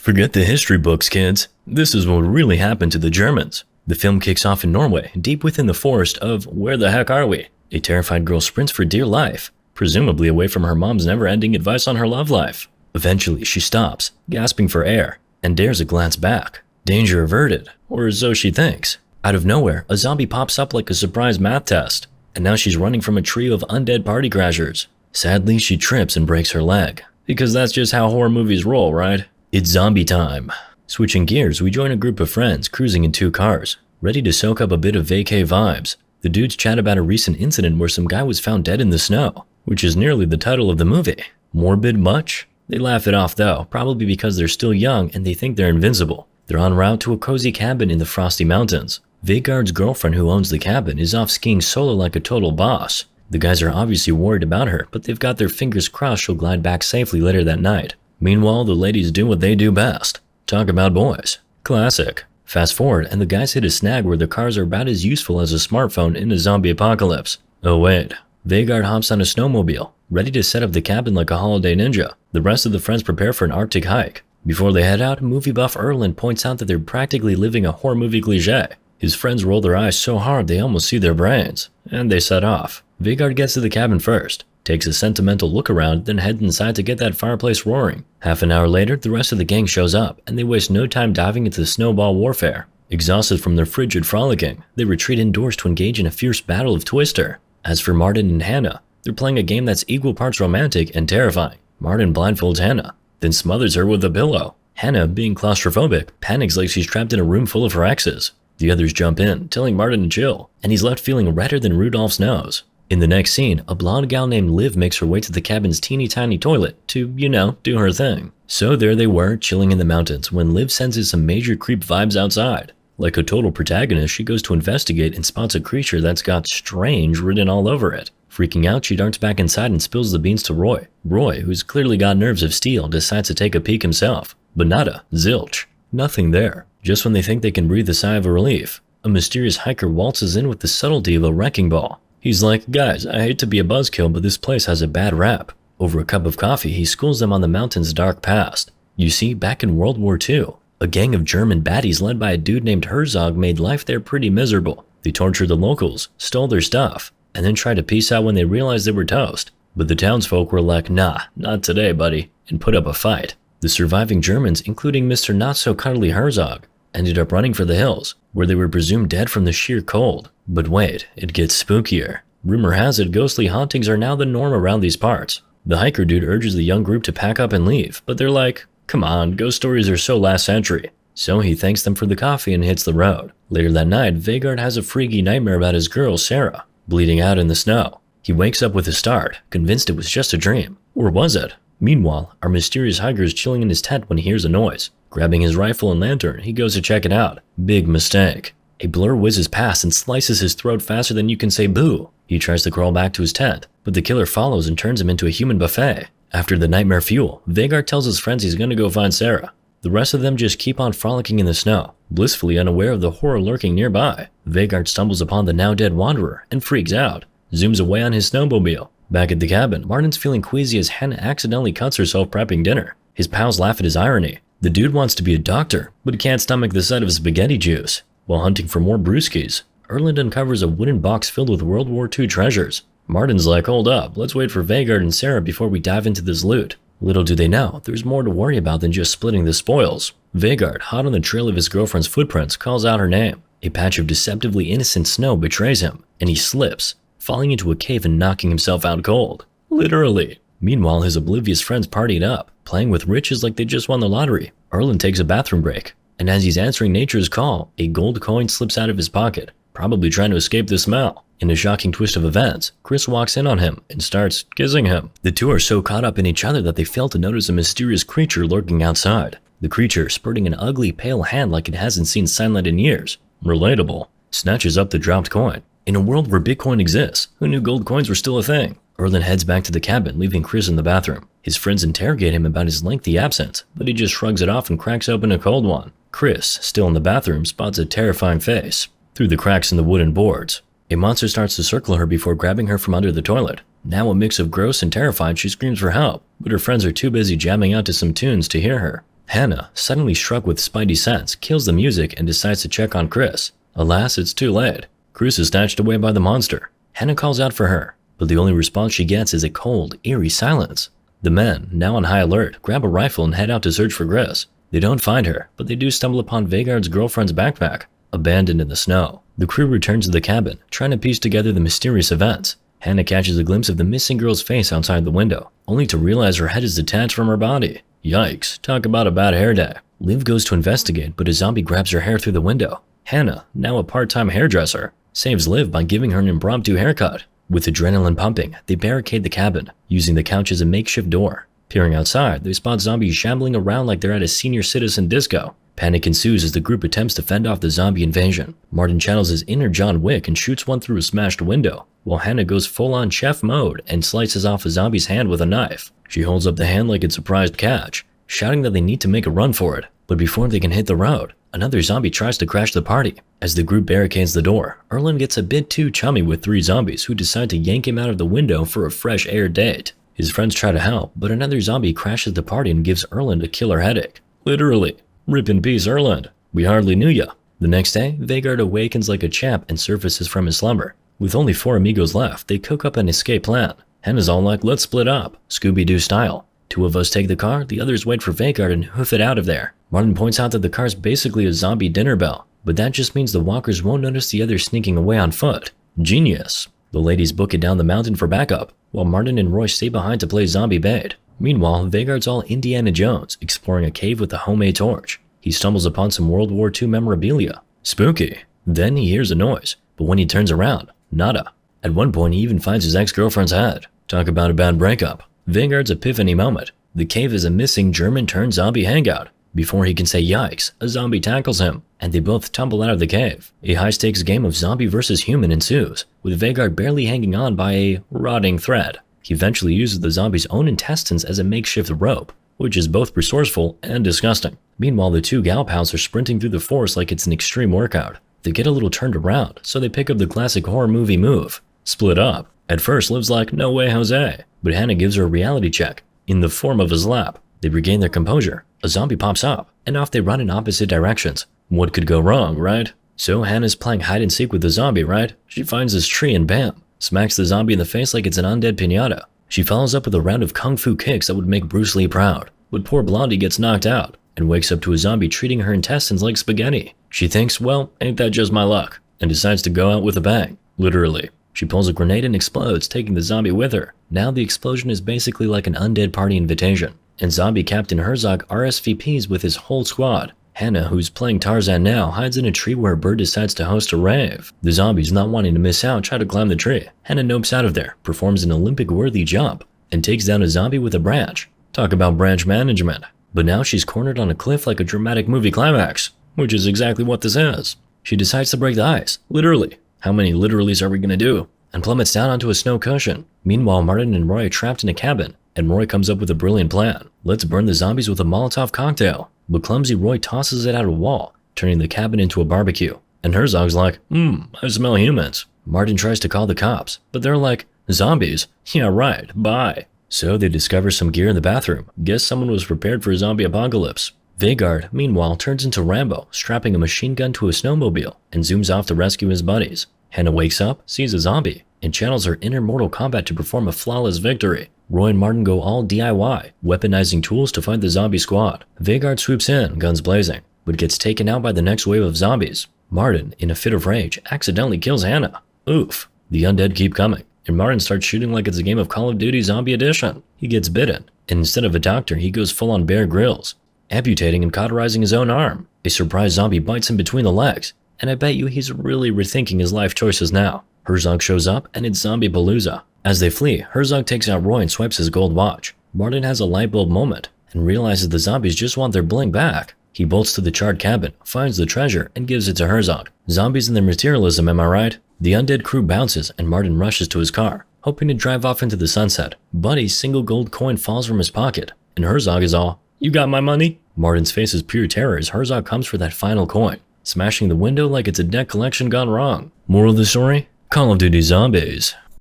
Forget the history books, kids. This is what really happened to the Germans. The film kicks off in Norway, deep within the forest of where the heck are we? A terrified girl sprints for dear life, presumably away from her mom's never-ending advice on her love life. Eventually, she stops, gasping for air, and dares a glance back. Danger averted, or so she thinks. Out of nowhere, a zombie pops up like a surprise math test, and now she's running from a trio of undead party crashers. Sadly, she trips and breaks her leg, because that's just how horror movies roll, right? It's zombie time. Switching gears, we join a group of friends cruising in two cars, ready to soak up a bit of vacay vibes. The dudes chat about a recent incident where some guy was found dead in the snow, which is nearly the title of the movie. Morbid much? They laugh it off though, probably because they're still young and they think they're invincible. They're en route to a cozy cabin in the frosty mountains. Vegard's girlfriend who owns the cabin is off skiing solo like a total boss. The guys are obviously worried about her, but they've got their fingers crossed she'll glide back safely later that night. Meanwhile, the ladies do what they do best. Talk about boys. Classic. Fast forward, and the guys hit a snag where their cars are about as useful as a smartphone in a zombie apocalypse. Oh wait. Vegard hops on a snowmobile, ready to set up the cabin like a holiday ninja. The rest of the friends prepare for an Arctic hike. Before they head out, movie buff Erland points out that they're practically living a horror movie cliché. His friends roll their eyes so hard they almost see their brains, and they set off. Vegard gets to the cabin first, takes a sentimental look around, then heads inside to get that fireplace roaring. Half an hour later, the rest of the gang shows up, and they waste no time diving into the snowball warfare. Exhausted from their frigid frolicking, they retreat indoors to engage in a fierce battle of Twister. As for Martin and Hannah, they're playing a game that's equal parts romantic and terrifying. Martin blindfolds Hannah, then smothers her with a pillow. Hannah, being claustrophobic, panics like she's trapped in a room full of her exes. The others jump in, telling Martin to chill, and he's left feeling redder than Rudolph's nose. In the next scene, a blonde gal named Liv makes her way to the cabin's teeny tiny toilet to, do her thing. So there they were, chilling in the mountains, when Liv senses some major creep vibes outside. Like a total protagonist, she goes to investigate and spots a creature that's got strange written all over it. Freaking out, she darts back inside and spills the beans to Roy. Roy, who's clearly got nerves of steel, decides to take a peek himself. But nada, zilch. Nothing there. Just when they think they can breathe a sigh of relief, a mysterious hiker waltzes in with the subtlety of a wrecking ball. He's like, guys, I hate to be a buzzkill, but this place has a bad rap. Over a cup of coffee, he schools them on the mountain's dark past. You see, back in World War II, a gang of German baddies led by a dude named Herzog made life there pretty miserable. They tortured the locals, stole their stuff, and then tried to peace out when they realized they were toast. But the townsfolk were like, nah, not today, buddy, and put up a fight. The surviving Germans, including Mr. Not-So-Cuddly Herzog, ended up running for the hills, where they were presumed dead from the sheer cold. But wait, it gets spookier. Rumor has it ghostly hauntings are now the norm around these parts. The hiker dude urges the young group to pack up and leave, but they're like, come on, ghost stories are so last century. So he thanks them for the coffee and hits the road. Later that night, Vegard has a freaky nightmare about his girl, Sarah, bleeding out in the snow. He wakes up with a start, convinced it was just a dream. Or was it? Meanwhile, our mysterious hiker is chilling in his tent when he hears a noise. Grabbing his rifle and lantern, he goes to check it out. Big mistake. A blur whizzes past and slices his throat faster than you can say boo. He tries to crawl back to his tent, but the killer follows and turns him into a human buffet. After the nightmare fuel, Vegard tells his friends he's gonna go find Sarah. The rest of them just keep on frolicking in the snow, blissfully unaware of the horror lurking nearby. Vegard stumbles upon the now dead wanderer and freaks out, zooms away on his snowmobile. Back at the cabin, Martin's feeling queasy as Hannah accidentally cuts herself prepping dinner. His pals laugh at his irony. The dude wants to be a doctor, but he can't stomach the sight of spaghetti juice. While hunting for more brewskis, Erland uncovers a wooden box filled with World War II treasures. Martin's like, hold up, let's wait for Vegard and Sarah before we dive into this loot. Little do they know, there's more to worry about than just splitting the spoils. Vegard, hot on the trail of his girlfriend's footprints, calls out her name. A patch of deceptively innocent snow betrays him, and he slips, falling into a cave and knocking himself out cold. Literally. Meanwhile, his oblivious friends partied up, playing with riches like they just won the lottery. Erland takes a bathroom break, and as he's answering nature's call, a gold coin slips out of his pocket, probably trying to escape the smell. In a shocking twist of events, Chris walks in on him and starts kissing him. The two are so caught up in each other that they fail to notice a mysterious creature lurking outside. The creature, spurting an ugly, pale hand like it hasn't seen sunlight in years, relatable, snatches up the dropped coin. In a world where Bitcoin exists, who knew gold coins were still a thing? Erland heads back to the cabin, leaving Chris in the bathroom. His friends interrogate him about his lengthy absence, but he just shrugs it off and cracks open a cold one. Chris, still in the bathroom, spots a terrifying face through the cracks in the wooden boards. A monster starts to circle her before grabbing her from under the toilet. Now a mix of gross and terrified, she screams for help, but her friends are too busy jamming out to some tunes to hear her. Hannah, suddenly struck with spidey sense, kills the music and decides to check on Chris. Alas, it's too late. Chris is snatched away by the monster. Hannah calls out for her, but the only response she gets is a cold, eerie silence. The men, now on high alert, grab a rifle and head out to search for Chris. They don't find her, but they do stumble upon Vhagar's girlfriend's backpack, abandoned in the snow. The crew returns to the cabin, trying to piece together the mysterious events. Hannah catches a glimpse of the missing girl's face outside the window, only to realize her head is detached from her body. Yikes, talk about a bad hair day. Liv goes to investigate, but a zombie grabs her hair through the window. Hannah, now a part-time hairdresser, saves Liv by giving her an impromptu haircut. With adrenaline pumping, they barricade the cabin, using the couch as a makeshift door. Peering outside, they spot zombies shambling around like they're at a senior citizen disco. Panic ensues as the group attempts to fend off the zombie invasion. Martin channels his inner John Wick and shoots one through a smashed window, while Hannah goes full-on chef mode and slices off a zombie's hand with a knife. She holds up the hand like it's a prized catch, shouting that they need to make a run for it. But before they can hit the road, another zombie tries to crash the party. As the group barricades the door, Erland gets a bit too chummy with 3 zombies who decide to yank him out of the window for a fresh air date. His friends try to help, but another zombie crashes the party and gives Erland a killer headache. Literally. Rip in peace, Erland. We hardly knew ya. The next day, Vhagar awakens like a champ and surfaces from his slumber. With only 4 amigos left, they cook up an escape plan. Hannah's all like, let's split up, Scooby-Doo style. 2 of us take the car, the others wait for Vhagar and hoof it out of there. Martin points out that the car's basically a zombie dinner bell, but that just means the walkers won't notice the others sneaking away on foot. Genius. The ladies book it down the mountain for backup, while Martin and Roy stay behind to play zombie bait. Meanwhile, Vhagar's all Indiana Jones, exploring a cave with a homemade torch. He stumbles upon some World War II memorabilia. Spooky. Then he hears a noise, but when he turns around, nada. At one point, he even finds his ex-girlfriend's head. Talk about a bad breakup. Vhagar's epiphany moment. The cave is a missing German-turned-zombie hangout. Before he can say yikes, a zombie tackles him, and they both tumble out of the cave. A high-stakes game of zombie versus human ensues, with Vhagar barely hanging on by a rotting thread. He eventually uses the zombie's own intestines as a makeshift rope, which is both resourceful and disgusting. Meanwhile, the 2 gal pals are sprinting through the forest like it's an extreme workout. They get a little turned around, so they pick up the classic horror movie move. Split up. At first, Liv's like, no way, Jose. But Hannah gives her a reality check, in the form of a slap. They regain their composure. A zombie pops up, and off they run in opposite directions. What could go wrong, right? So Hannah's playing hide and seek with the zombie, right? She finds this tree and bam, smacks the zombie in the face like it's an undead piñata. She follows up with a round of kung fu kicks that would make Bruce Lee proud. But poor Blondie gets knocked out, and wakes up to a zombie treating her intestines like spaghetti. She thinks, well, ain't that just my luck, and decides to go out with a bang. Literally. She pulls a grenade and explodes, taking the zombie with her. Now the explosion is basically like an undead party invitation, and zombie Captain Herzog RSVPs with his whole squad. Hannah, who's playing Tarzan now, hides in a tree where a bird decides to host a rave. The zombies, not wanting to miss out, try to climb the tree. Hannah nopes out of there, performs an Olympic-worthy jump, and takes down a zombie with a branch. Talk about branch management. But now she's cornered on a cliff like a dramatic movie climax, which is exactly what this is. She decides to break the ice, literally. How many literallys are we gonna do? And plummets down onto a snow cushion. Meanwhile, Martin and Roy are trapped in a cabin, and Roy comes up with a brilliant plan. Let's burn the zombies with a Molotov cocktail. But clumsy Roy tosses it at a wall, turning the cabin into a barbecue. And Herzog's like, I smell humans. Martin tries to call the cops, but they're like, zombies? Yeah, right, bye. So they discover some gear in the bathroom. Guess someone was prepared for a zombie apocalypse. Vhagar, meanwhile, turns into Rambo, strapping a machine gun to a snowmobile, and zooms off to rescue his buddies. Hannah wakes up, sees a zombie, and channels her inner Mortal Kombat to perform a flawless victory. Roy and Martin go all DIY, weaponizing tools to fight the zombie squad. Vhagar swoops in, guns blazing, but gets taken out by the next wave of zombies. Martin, in a fit of rage, accidentally kills Hannah. Oof. The undead keep coming, and Martin starts shooting like it's a game of Call of Duty Zombie Edition. He gets bitten, and instead of a doctor, he goes full on Bear Grylls, amputating and cauterizing his own arm. A surprise zombie bites him between the legs, and I bet you he's really rethinking his life choices now. Herzog shows up, and it's Zombie Palooza. As they flee, Herzog takes out Roy and swipes his gold watch. Martin has a light bulb moment, and realizes the zombies just want their bling back. He bolts to the charred cabin, finds the treasure, and gives it to Herzog. Zombies and their materialism, am I right? The undead crew bounces, and Martin rushes to his car, hoping to drive off into the sunset. But a single gold coin falls from his pocket, and Herzog is all, you got my money? Martin's face is pure terror as Herzog comes for that final coin, smashing the window like it's a debt collection gone wrong. Moral of the story? Call of Duty Zombies.